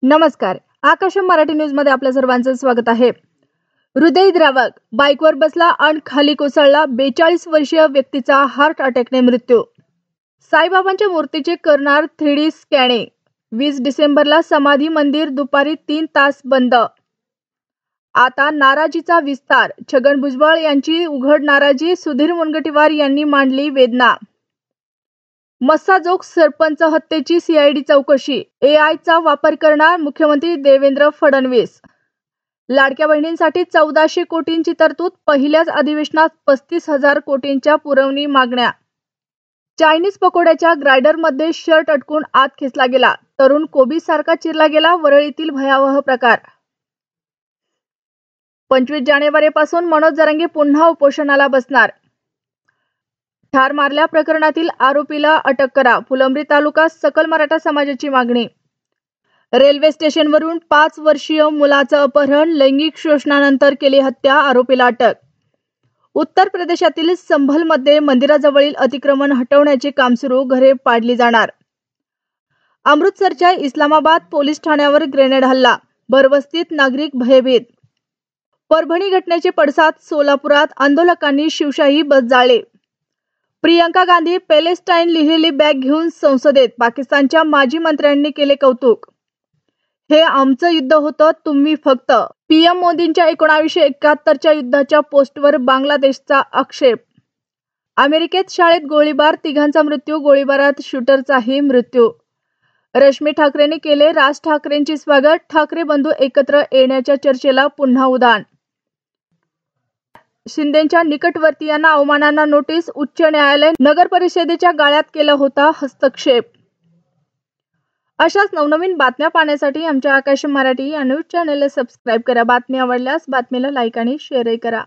नमस्कार. आकाश मराठी न्यूज मध्ये आपल्या सर्वांचं स्वागत आहे. हृदयद्रावक बाईकवर बसला आणि खाली कोसळला. 42 वर्षीय व्यक्तीचा हार्ट अटॅकने मृत्यू. साईबाबांच्या मूर्तीचे करणार 3D स्कॅनिंग. 20 डिसेंबरला समाधी मंदिर दुपारी 3 तास बंद. आता नाराजीचा विस्तार. छगन भुजबळ यांची उघड नाराजी. सुधीर मुनगंटीवार यांनी मांडली वेदना. मस्साजोग सरपंच हत्येची सीआयडी चौकशी. एआयचा वापर करणार मुख्यमंत्री देवेंद्र फडणवीस. लाडक्या बहिणींसाठी 1400 कोटींची तरतूद. पहिल्याच अधिवेशनात 35,000 कोटींच्या पुरवणी मागण्या. चायनीज पकोड्याच्या ग्राइंडरमध्ये शर्ट अडकून आत खेचला गेला. तरुण कोबी सारखा चिरला गेला. वरळीतील भयावह प्रकार. 25 जानेवारीपासून मनोज जरांगे पुन्हा उपोषणाला बसणार. ठार मारल्या प्रकरणातील आरोपीला अटक करा. फुलंब्री तालुका सकल मराठा समाजाची मागणी. रेल्वे स्टेशनवरून 5 वर्षीय मुलाचं अपहरण. लैंगिक शोषणानंतर केली हत्या. आरोपीला अटक. उत्तर प्रदेशातील संभलमध्ये मंदिराजवळील अतिक्रमण हटवण्याचे काम सुरू. घरे पाडली जाणार. अमृतसरच्या इस्लामाबाद पोलीस ठाण्यावर ग्रेनेड हल्ला. भरवस्तीत नागरिक भयभीत. परभणी घटनेचे पडसाद. सोलापुरात आंदोलकांनी शिवशाही बस जाळली. प्रियंका गांधी पॅलेस्टाईन लिहिलेली बॅग घेऊन संसदेत. पाकिस्तानच्या माजी मंत्र्यांनी केले कौतुक. हे आमचं युद्ध होतं, तुम्ही फक्त. पीएम मोदींच्या 1971च्या युद्धाच्या पोस्टवर बांगलादेशचा आक्षेप. अमेरिकेत शाळेत गोळीबार. तिघांचा मृत्यू. गोळीबारात शूटरचाही मृत्यू. रश्मी ठाकरेंनी केले राज ठाकरेंची स्वागत. ठाकरे बंधू एकत्र येण्याच्या चर्चेला पुन्हा उधाण. शिंदेच्या निकटवर्तीयांना अवमानना नोटीस. उच्च न्यायालय. नगर परिषदेच्या गाळ्यात केला होता हस्तक्षेप. अशाच नवनवीन बातम्या पाहण्यासाठी आमच्या आकाश मराठी या न्यूज चॅनलला सबस्क्राईब करा. बातमी आवडल्यास बातमीला लाईक आणि शेअरही करा.